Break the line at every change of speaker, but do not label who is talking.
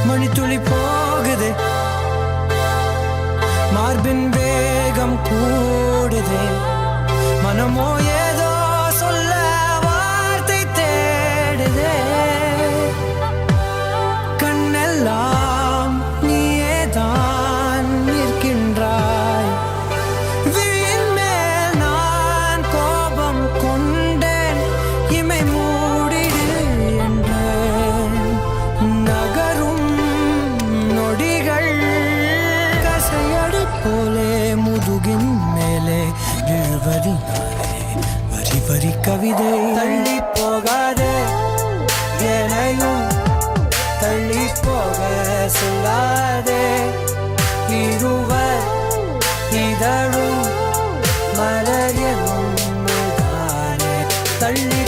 மணித்துளி போகுது, மார்பின் வேகம் கூடுதே, மனமோ ஏதோ சொல்ல வார்த்தை தேடுதே. கண்ணெல்லாம் நீயேதான் நிற்கின்றாய், விழியின் மேல் நான் கோபம் கொண்டேன், இமை மூடிடு என்றேன். நகரும் நொடிகள் கசையடி போலே முதுகின் மேலே விழுவதினாலே வரி வரி கவிதை. தள்ளி போகாதே, எனையும் தள்ளி போக சொல்லாதே. இருவர் இதழும் மலர் என்னும் தானே, தள்ளி